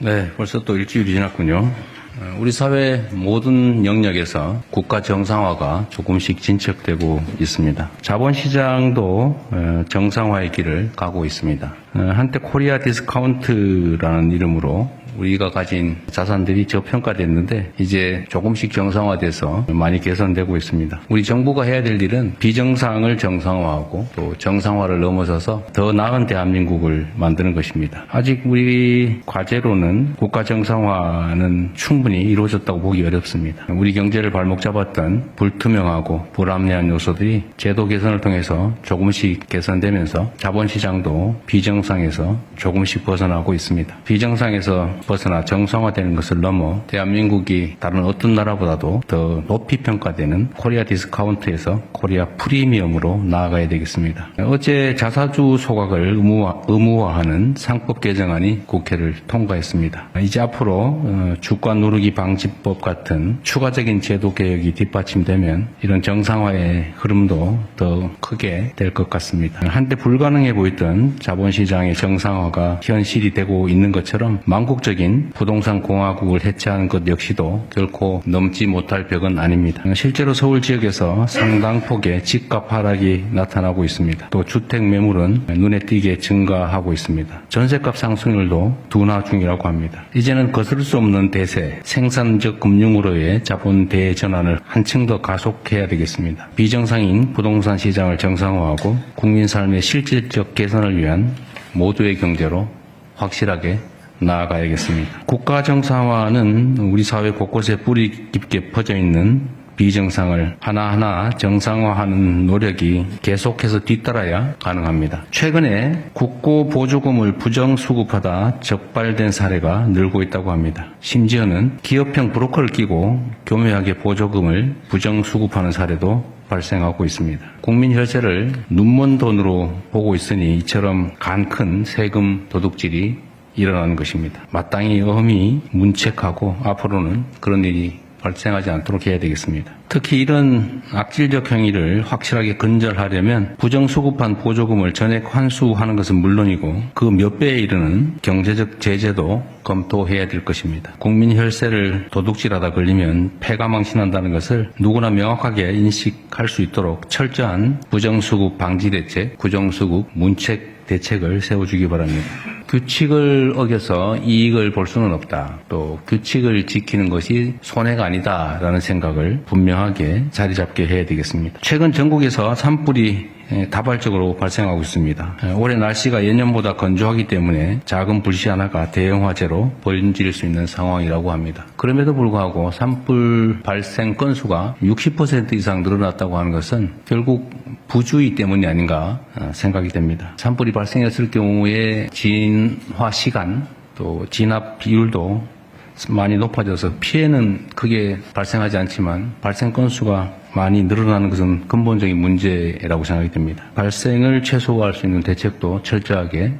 네, 벌써 또 일주일이 지났군요. 우리 사회 모든 영역에서 국가 정상화가 조금씩 진척되고 있습니다. 자본시장도 정상화의 길을 가고 있습니다. 한때 코리아 디스카운트라는 이름으로 우리가 가진 자산들이 저평가됐는데 이제 조금씩 정상화돼서 많이 개선되고 있습니다. 우리 정부가 해야 될 일은 비정상을 정상화하고 또 정상화를 넘어서서 더 나은 대한민국을 만드는 것입니다. 아직 우리 과제로는 국가 정상화는 충분히 이루어졌다고 보기 어렵습니다. 우리 경제를 발목 잡았던 불투명하고 불합리한 요소들이 제도 개선을 통해서 조금씩 개선되면서 자본시장도 비정상에서 조금씩 벗어나고 있습니다. 비정상에서 벗어나 정상화되는 것을 넘어 대한민국이 다른 어떤 나라보다도 더 높이 평가되는 코리아 디스카운트에서 코리아 프리미엄으로 나아가야 되겠습니다. 어제 자사주 소각을 의무화하는 상법 개정안이 국회를 통과했습니다. 이제 앞으로 주가 누르기 방지법 같은 추가적인 제도 개혁이 뒷받침되면 이런 정상화의 흐름도 더 크게 될 것 같습니다. 한때 불가능해 보였던 자본시장의 정상화가 현실이 되고 있는 것처럼 망국적인 부동산 공화국을 해체하는 것 역시도 결코 넘지 못할 벽은 아닙니다. 실제로 서울 지역에서 상당 폭의 집값 하락이 나타나고 있습니다. 또 주택 매물은 눈에 띄게 증가하고 있습니다. 전세값 상승률도 둔화 중이라고 합니다. 이제는 거스를 수 없는 대세, 생산적 금융으로의 자본 대전환을 한층 더 가속해야 되겠습니다. 비정상인 부동산 시장을 정상화하고 국민 삶의 실질적 개선을 위한 모두의 경제로 확실하게 나아가야겠습니다. 국가 정상화는 우리 사회 곳곳에 뿌리 깊게 퍼져 있는 비정상을 하나하나 정상화하는 노력이 계속해서 뒤따라야 가능합니다. 최근에 국고 보조금을 부정수급하다 적발된 사례가 늘고 있다고 합니다. 심지어는 기업형 브로커를 끼고 교묘하게 보조금을 부정수급하는 사례도 발생하고 있습니다. 국민 혈세를 눈먼 돈으로 보고 있으니 이처럼 간큰 세금 도둑질이 일어나는 것입니다. 마땅히 엄히 문책하고 앞으로는 그런 일이 발생하지 않도록 해야 되겠습니다. 특히 이런 악질적 행위를 확실하게 근절하려면 부정수급한 보조금을 전액 환수하는 것은 물론이고 그 몇 배에 이르는 경제적 제재도 검토해야 될 것입니다. 국민 혈세를 도둑질하다 걸리면 패가 망신한다는 것을 누구나 명확하게 인식할 수 있도록 철저한 부정수급 방지 대책, 부정수급 문책 대책을 세워주기 바랍니다. 규칙을 어겨서 이익을 볼 수는 없다. 또 규칙을 지키는 것이 손해가 아니다라는 생각을 분명하게 자리 잡게 해야 되겠습니다. 최근 전국에서 산불이 다발적으로 발생하고 있습니다. 올해 날씨가 예년보다 건조하기 때문에 작은 불씨 하나가 대형 화재로 번질 수 있는 상황이라고 합니다. 그럼에도 불구하고 산불 발생 건수가 60% 이상 늘어났다고 하는 것은 결국 부주의 때문이 아닌가 생각이 됩니다. 산불이 발생했을 경우에 진화 시간 또 진압 비율도 많이 높아져서 피해는 크게 발생하지 않지만 발생 건수가 많이 늘어나는 것은 근본적인 문제라고 생각이 됩니다. 발생을 최소화할 수 있는 대책도 철저하게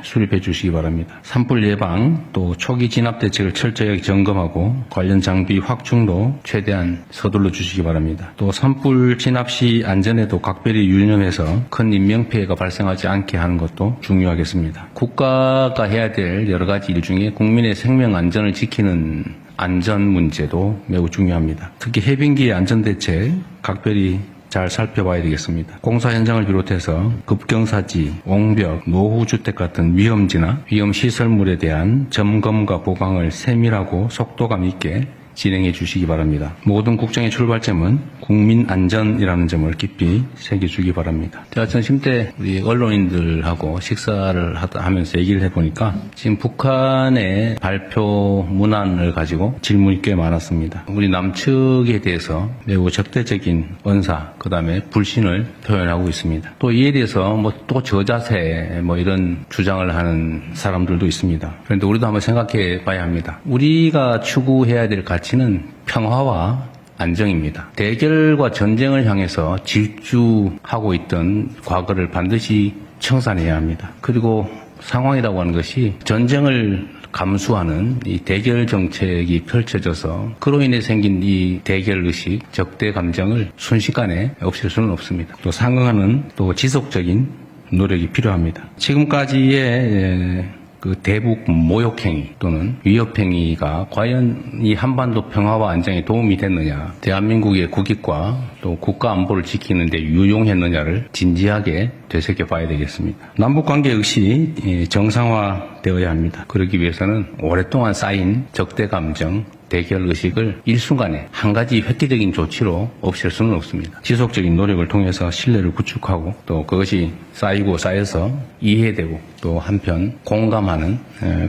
수립해 주시기 바랍니다. 산불 예방 또 초기 진압 대책을 철저하게 점검하고 관련 장비 확충도 최대한 서둘러 주시기 바랍니다. 또 산불 진압 시 안전에도 각별히 유념해서 큰 인명피해가 발생하지 않게 하는 것도 중요하겠습니다. 국가가 해야 될 여러 가지 일 중에 국민의 생명 안전을 지키는 안전 문제도 매우 중요합니다. 특히 해빙기의 안전대책 각별히 잘 살펴봐야 되겠습니다. 공사 현장을 비롯해서 급경사지, 옹벽, 노후주택 같은 위험지나 위험시설물에 대한 점검과 보강을 세밀하고 속도감 있게 진행해 주시기 바랍니다. 모든 국정의 출발점은 국민 안전이라는 점을 깊이 새겨주기 바랍니다. 제가 점심 때 우리 언론인들하고 식사를 하면서 얘기를 해보니까 지금 북한의 발표 문안을 가지고 질문이 꽤 많았습니다. 우리 남측에 대해서 매우 적대적인 언사, 그 다음에 불신을 표현하고 있습니다. 또 이에 대해서 또 저자세 이런 주장을 하는 사람들도 있습니다. 그런데 우리도 한번 생각해 봐야 합니다. 우리가 추구해야 될 가치는 평화와 안정입니다. 대결과 전쟁을 향해서 질주하고 있던 과거를 반드시 청산해야 합니다. 그리고 상황이라고 하는 것이 전쟁을 감수하는 이 대결 정책이 펼쳐져서 그로 인해 생긴 이 대결 의식, 적대 감정을 순식간에 없앨 수는 없습니다. 또 상응하는 또 지속적인 노력이 필요합니다. 지금까지의 그 대북 모욕행위 또는 위협행위가 과연 이 한반도 평화와 안정에 도움이 됐느냐, 대한민국의 국익과 또 국가 안보를 지키는 데 유용했느냐를 진지하게 되새겨봐야 되겠습니다. 남북관계 역시 정상화되어야 합니다. 그러기 위해서는 오랫동안 쌓인 적대감정, 대결 의식을 일순간에 한 가지 획기적인 조치로 없앨 수는 없습니다. 지속적인 노력을 통해서 신뢰를 구축하고 또 그것이 쌓이고 쌓여서 이해되고 또 한편 공감하는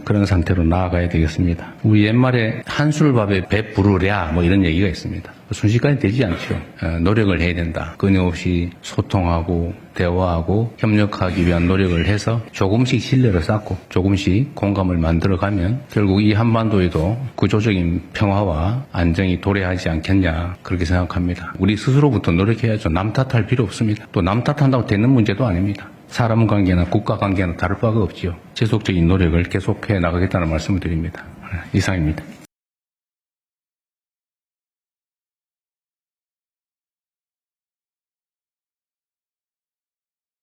그런 상태로 나아가야 되겠습니다. 우리 옛말에 한술밥에 배 부르랴 뭐 이런 얘기가 있습니다. 순식간에 되지 않죠. 노력을 해야 된다. 끊임없이 소통하고 대화하고 협력하기 위한 노력을 해서 조금씩 신뢰를 쌓고 조금씩 공감을 만들어가면 결국 이 한반도에도 구조적인 평화와 안정이 도래하지 않겠냐 그렇게 생각합니다. 우리 스스로부터 노력해야죠. 남 탓할 필요 없습니다. 또 남 탓한다고 되는 문제도 아닙니다. 사람 관계나 국가 관계나 다를 바가 없지요. 지속적인 노력을 계속해 나가겠다는 말씀을 드립니다. 이상입니다.